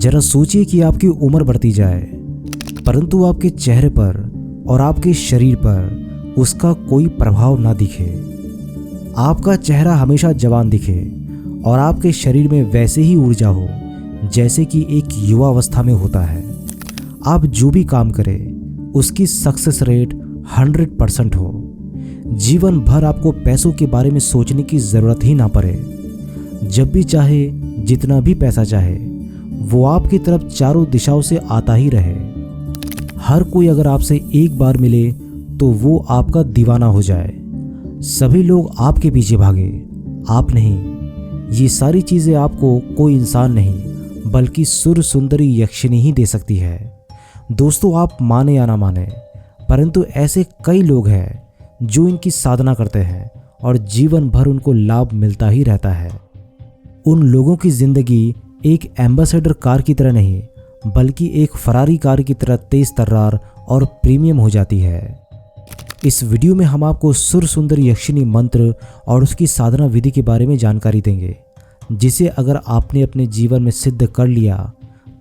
जरा सोचिए कि आपकी उम्र बढ़ती जाए परंतु आपके चेहरे पर और आपके शरीर पर उसका कोई प्रभाव ना दिखे। आपका चेहरा हमेशा जवान दिखे और आपके शरीर में वैसे ही ऊर्जा हो जैसे कि एक युवावस्था में होता है। आप जो भी काम करें उसकी सक्सेस रेट 100% हो। जीवन भर आपको पैसों के बारे में सोचने की ज़रूरत ही ना पड़े। जब भी चाहे जितना भी पैसा चाहे वो आपकी तरफ चारों दिशाओं से आता ही रहे। हर कोई अगर आपसे एक बार मिले तो वो आपका दीवाना हो जाए। सभी लोग आपके पीछे भागे, आप नहीं। ये सारी चीज़ें आपको कोई इंसान नहीं बल्कि सुर सुंदरी यक्षिणी ही दे सकती है। दोस्तों, आप माने या ना माने परंतु ऐसे कई लोग हैं जो इनकी साधना करते हैं और जीवन भर उनको लाभ मिलता ही रहता है। उन लोगों की ज़िंदगी एक एम्बेसडर कार की तरह नहीं बल्कि एक फरारी कार की तरह तेज तर्रार और प्रीमियम हो जाती है। इस वीडियो में हम आपको सुर सुंदर यक्षिणी मंत्र और उसकी साधना विधि के बारे में जानकारी देंगे, जिसे अगर आपने अपने जीवन में सिद्ध कर लिया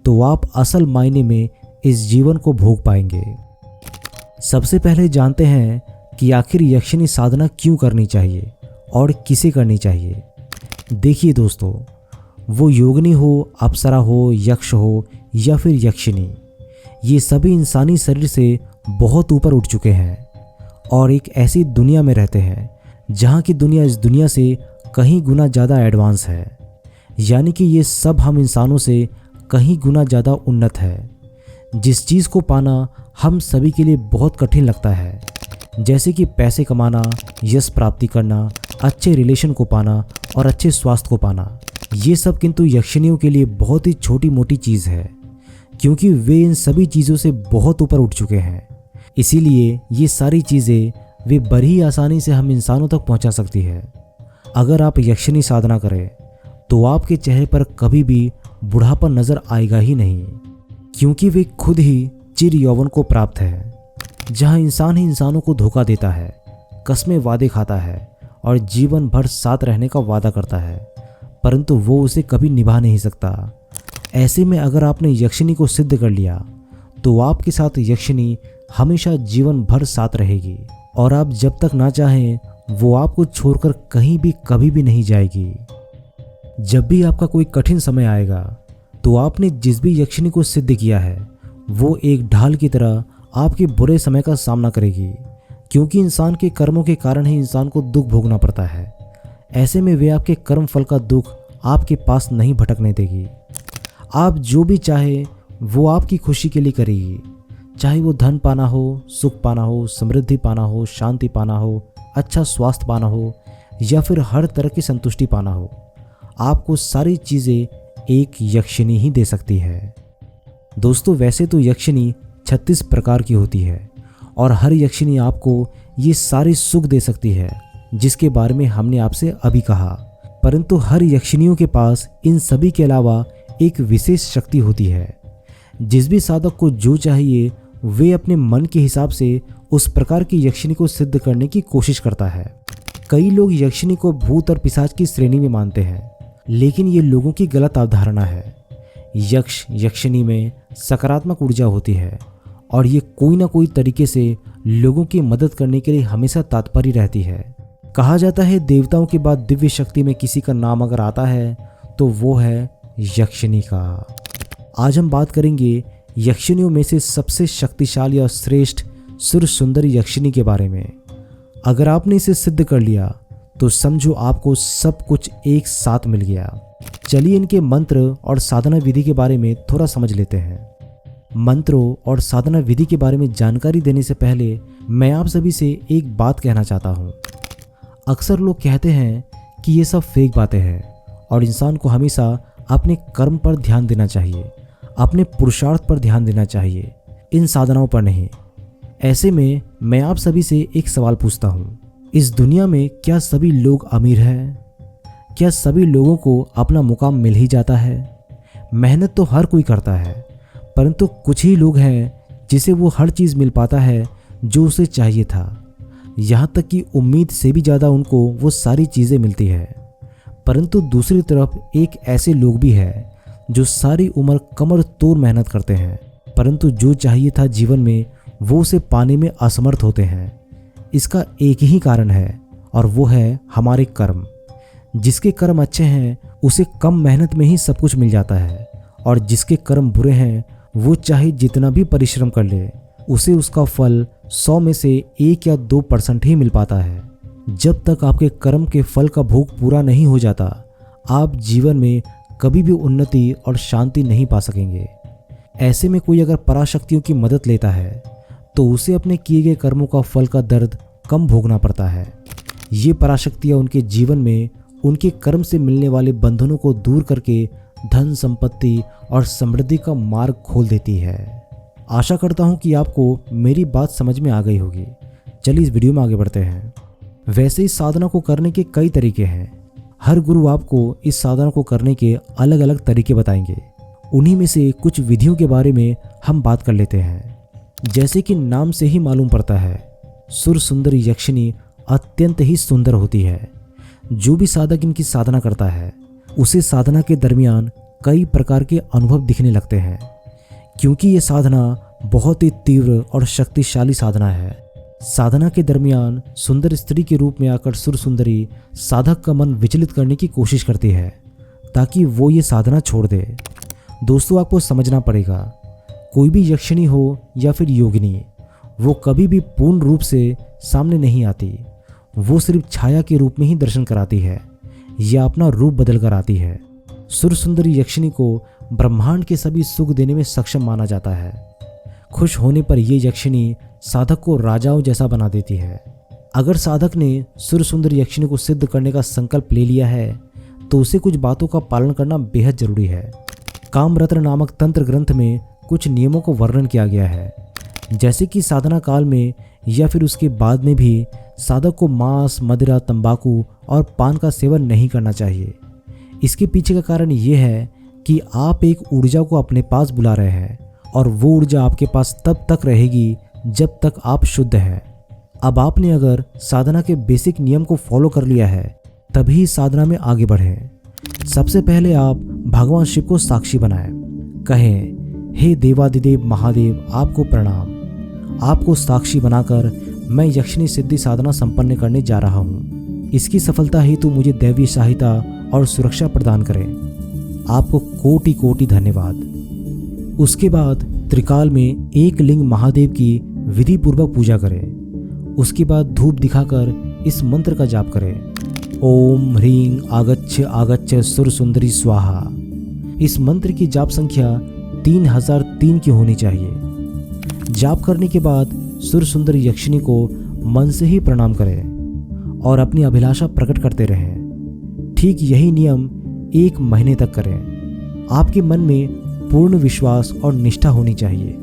तो आप असल मायने में इस जीवन को भोग पाएंगे। सबसे पहले जानते हैं कि आखिर यक्षिणी साधना क्यों करनी चाहिए और किसे करनी चाहिए। देखिए दोस्तों, वो योगिनी हो, अप्सरा हो, यक्ष हो या फिर यक्षिणी, ये सभी इंसानी शरीर से बहुत ऊपर उठ चुके हैं और एक ऐसी दुनिया में रहते हैं जहाँ की दुनिया इस दुनिया से कहीं गुना ज़्यादा एडवांस है। यानी कि ये सब हम इंसानों से कहीं गुना ज़्यादा उन्नत है। जिस चीज़ को पाना हम सभी के लिए बहुत कठिन लगता है, जैसे कि पैसे कमाना, यश प्राप्ति करना, अच्छे रिलेशन को पाना और अच्छे स्वास्थ्य को पाना, ये सब किंतु यक्षिणियों के लिए बहुत ही छोटी मोटी चीज़ है, क्योंकि वे इन सभी चीज़ों से बहुत ऊपर उठ चुके हैं। इसीलिए ये सारी चीज़ें वे बड़ी आसानी से हम इंसानों तक पहुंचा सकती है। अगर आप यक्षिणी साधना करें तो आपके चेहरे पर कभी भी बुढ़ापा नज़र आएगा ही नहीं, क्योंकि वे खुद ही चिर यौवन को प्राप्त है। जहाँ इंसान ही इंसानों को धोखा देता है, कस्में वादे खाता है और जीवन भर साथ रहने का वादा करता है परंतु वो उसे कभी निभा नहीं सकता। ऐसे में अगर आपने यक्षिणी को सिद्ध कर लिया तो आपके साथ यक्षिणी हमेशा जीवन भर साथ रहेगी और आप जब तक ना चाहें वो आपको छोड़कर कहीं भी कभी भी नहीं जाएगी। जब भी आपका कोई कठिन समय आएगा तो आपने जिस भी यक्षिणी को सिद्ध किया है वो एक ढाल की तरह आपके बुरे समय का सामना करेगी, क्योंकि इंसान के कर्मों के कारण ही इंसान को दुख भोगना पड़ता है। ऐसे में वे आपके कर्म फल का दुख आपके पास नहीं भटकने देगी। आप जो भी चाहे वो आपकी खुशी के लिए करेगी, चाहे वो धन पाना हो, सुख पाना हो, समृद्धि पाना हो, शांति पाना हो, अच्छा स्वास्थ्य पाना हो या फिर हर तरह की संतुष्टि पाना हो। आपको सारी चीज़ें एक यक्षिणी ही दे सकती है। दोस्तों, वैसे तो यक्षिणी 36 प्रकार की होती है और हर यक्षिणी आपको ये सारी सुख दे सकती है जिसके बारे में हमने आपसे अभी कहा, परंतु हर यक्षिणियों के पास इन सभी के अलावा एक विशेष शक्ति होती है। जिस भी साधक को जो चाहिए वे अपने मन के हिसाब से उस प्रकार की यक्षिणी को सिद्ध करने की कोशिश करता है। कई लोग यक्षिणी को भूत और पिशाच की श्रेणी में मानते हैं, लेकिन ये लोगों की गलत अवधारणा है। यक्ष यक्षिणी में सकारात्मक ऊर्जा होती है और ये कोई ना कोई तरीके से लोगों की मदद करने के लिए हमेशा तत्पर रहती है। कहा जाता है देवताओं के बाद दिव्य शक्ति में किसी का नाम अगर आता है तो वो है यक्षिणी का। आज हम बात करेंगे यक्षिणियों में से सबसे शक्तिशाली और श्रेष्ठ सुर सुंदर यक्षिणी के बारे में। अगर आपने इसे सिद्ध कर लिया तो समझो आपको सब कुछ एक साथ मिल गया। चलिए इनके मंत्र और साधना विधि के बारे में थोड़ा समझ लेते हैं। मंत्रों और साधना विधि के बारे में जानकारी देने से पहले मैं आप सभी से एक बात कहना चाहता हूँ। अक्सर लोग कहते हैं कि ये सब फेक बातें हैं और इंसान को हमेशा अपने कर्म पर ध्यान देना चाहिए, अपने पुरुषार्थ पर ध्यान देना चाहिए, इन साधनाओं पर नहीं। ऐसे में मैं आप सभी से एक सवाल पूछता हूँ, इस दुनिया में क्या सभी लोग अमीर हैं? क्या सभी लोगों को अपना मुकाम मिल ही जाता है? मेहनत तो हर कोई करता है, परंतु कुछ ही लोग हैं जिसे वो हर चीज़ मिल पाता है जो उसे चाहिए था। यहाँ तक कि उम्मीद से भी ज़्यादा उनको वो सारी चीज़ें मिलती है। परंतु दूसरी तरफ एक ऐसे लोग भी हैं जो सारी उम्र कमर तोड़ मेहनत करते हैं, परंतु जो चाहिए था जीवन में वो उसे पाने में असमर्थ होते हैं। इसका एक ही कारण है और वो है हमारे कर्म। जिसके कर्म अच्छे हैं उसे कम मेहनत में ही सब कुछ मिल जाता है, और जिसके कर्म बुरे हैं वो चाहे जितना भी परिश्रम कर ले उसे उसका फल 100 में से 1 या 2% ही मिल पाता है। जब तक आपके कर्म के फल का भोग पूरा नहीं हो जाता, आप जीवन में कभी भी उन्नति और शांति नहीं पा सकेंगे। ऐसे में कोई अगर पराशक्तियों की मदद लेता है तो उसे अपने किए गए कर्मों का फल का दर्द कम भोगना पड़ता है। ये पराशक्तियाँ उनके जीवन में उनके कर्म से मिलने वाले बंधनों को दूर करके धन, संपत्ति और समृद्धि का मार्ग खोल देती है। आशा करता हूँ कि आपको मेरी बात समझ में आ गई होगी। चलिए इस वीडियो में आगे बढ़ते हैं। वैसे इस साधना को करने के कई तरीके हैं। हर गुरु आपको इस साधना को करने के अलग अलग तरीके बताएंगे। उन्हीं में से कुछ विधियों के बारे में हम बात कर लेते हैं। जैसे कि नाम से ही मालूम पड़ता है, सुर सुंदरी यक्षिणी अत्यंत ही सुंदर होती है। जो भी साधक इनकी साधना करता है उसे साधना के दरमियान कई प्रकार के अनुभव दिखने लगते हैं, क्योंकि ये साधना बहुत ही तीव्र और शक्तिशाली साधना है। साधना के दरमियान सुंदर स्त्री के रूप में आकर सुर सुंदरी साधक का मन विचलित करने की कोशिश करती है ताकि वो ये साधना छोड़ दे। दोस्तों, आपको समझना पड़ेगा, कोई भी यक्षिणी हो या फिर योगिनी, वो कभी भी पूर्ण रूप से सामने नहीं आती। वो सिर्फ छाया के रूप में ही दर्शन कराती है या अपना रूप बदल कर आती है। सुर सुंदरी यक्षिणी को ब्रह्मांड के सभी सुख देने में सक्षम माना जाता है। खुश होने पर ये यक्षिणी साधक को राजाओं जैसा बना देती है। अगर साधक ने सुर सुंदरी यक्षिणी को सिद्ध करने का संकल्प ले लिया है तो उसे कुछ बातों का पालन करना बेहद जरूरी है। कामरत्न नामक तंत्र ग्रंथ में कुछ नियमों को वर्णन किया गया है, जैसे कि साधना काल में या फिर उसके बाद में भी साधक को मांस, मदिरा, तंबाकू और पान का सेवन नहीं करना चाहिए। इसके पीछे का कारण ये है कि आप एक ऊर्जा को अपने पास बुला रहे हैं और वो ऊर्जा आपके पास तब तक रहेगी जब तक आप शुद्ध हैं। अब आपने अगर साधना के बेसिक नियम को फॉलो कर लिया है तभी साधना में आगे बढ़ें। सबसे पहले आप भगवान शिव को साक्षी बनाएं। कहें, हे देवादिदेव महादेव, आपको प्रणाम। आपको साक्षी बनाकर मैं यक्षिणी सिद्धि साधना संपन्न करने जा रहा हूँ। इसकी सफलता हेतु मुझे दैवीय सहायता और सुरक्षा प्रदान करें। आपको कोटि कोटि धन्यवाद। उसके बाद त्रिकाल में एक लिंग महादेव की विधि पूर्वक पूजा करें। उसके बाद धूप दिखाकर इस मंत्र का जाप करें, ओम ह्रीं आगच्छ आगच्छ सुर सुंदरी स्वाहा। इस मंत्र की जाप संख्या 3003 की होनी चाहिए। जाप करने के बाद सुर सुंदरी यक्षिणी को मन से ही प्रणाम करें और अपनी अभिलाषा प्रकट करते रहें। ठीक यही नियम 1 महीने तक करें। आपके मन में पूर्ण विश्वास और निष्ठा होनी चाहिए।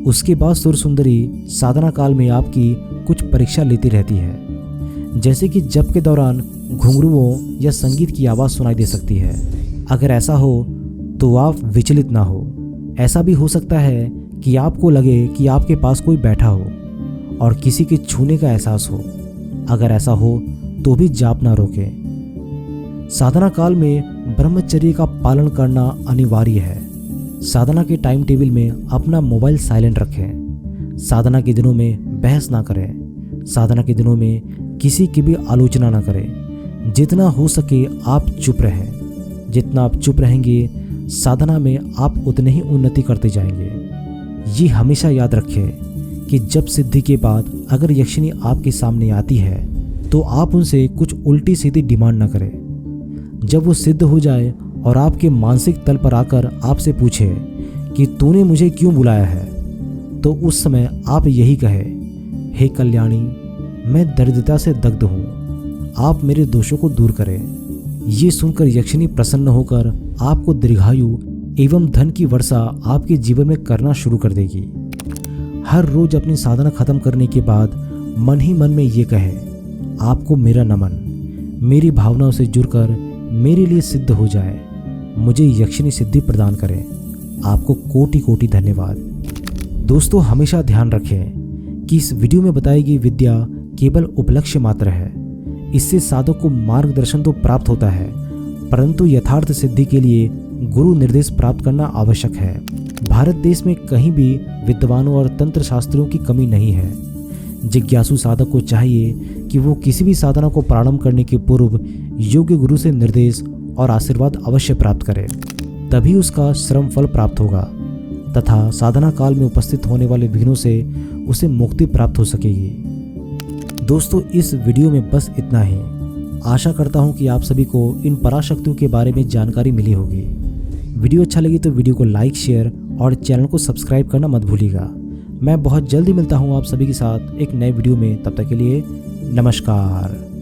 उसके बाद सुर सुंदरी साधना काल में आपकी कुछ परीक्षा लेती रहती है, जैसे कि जप के दौरान घुंघरुओं या संगीत की आवाज़ सुनाई दे सकती है। अगर ऐसा हो तो आप विचलित ना हो। ऐसा भी हो सकता है कि आपको लगे कि आपके पास कोई बैठा हो और किसी के छूने का एहसास हो। अगर ऐसा हो तो भी जाप ना रोकें। साधना काल में ब्रह्मचर्य का पालन करना अनिवार्य है। साधना के टाइम टेबल में अपना मोबाइल साइलेंट रखें। साधना के दिनों में बहस ना करें। साधना के दिनों में किसी की भी आलोचना ना करें। जितना हो सके आप चुप रहें। जितना आप चुप रहेंगे साधना में आप उतने ही उन्नति करते जाएंगे। ये हमेशा याद रखें कि जब सिद्धि के बाद अगर यक्षिणी आपके सामने आती है तो आप उनसे कुछ उल्टी सीधी डिमांड ना करें। जब वो सिद्ध हो जाए और आपके मानसिक तल पर आकर आपसे पूछे कि तूने मुझे क्यों बुलाया है, तो उस समय आप यही कहे, हे कल्याणी, मैं दरिद्रता से दग्ध हूँ, आप मेरे दोषों को दूर करें। ये सुनकर यक्षिणी प्रसन्न होकर आपको दीर्घायु एवं धन की वर्षा आपके जीवन में करना शुरू कर देगी। हर रोज अपनी साधना खत्म करने के बाद मन ही मन में ये कहे, आपको मेरा नमन, मेरी भावनाओं से जुड़कर मेरे लिए सिद्ध हो जाए, मुझे यक्षिणी सिद्धि प्रदान करें। आपको कोटि कोटि धन्यवाद। दोस्तों, हमेशा ध्यान रखें कि इस वीडियो में बताई गई विद्या केवल उपलक्ष्य मात्र है। इससे साधक को मार्गदर्शन तो प्राप्त होता है, परंतु यथार्थ सिद्धि के लिए गुरु निर्देश प्राप्त करना आवश्यक है। भारत देश में कहीं भी विद्वानों और तंत्र शास्त्रियों की कमी नहीं है। जिज्ञासु साधक को चाहिए कि वो किसी भी साधना को प्रारंभ करने के पूर्व योग्य गुरु से निर्देश और आशीर्वाद अवश्य प्राप्त करे, तभी उसका श्रम फल प्राप्त होगा तथा साधना काल में उपस्थित होने वाले विघ्नों से उसे मुक्ति प्राप्त हो सकेगी। दोस्तों, इस वीडियो में बस इतना ही। आशा करता हूँ कि आप सभी को इन पराशक्तियों के बारे में जानकारी मिली होगी। वीडियो अच्छा लगी तो वीडियो को लाइक, शेयर और चैनल को सब्सक्राइब करना मत भूलिएगा। मैं बहुत जल्दी मिलता हूँ आप सभी के साथ एक नए वीडियो में। तब तक के लिए नमस्कार।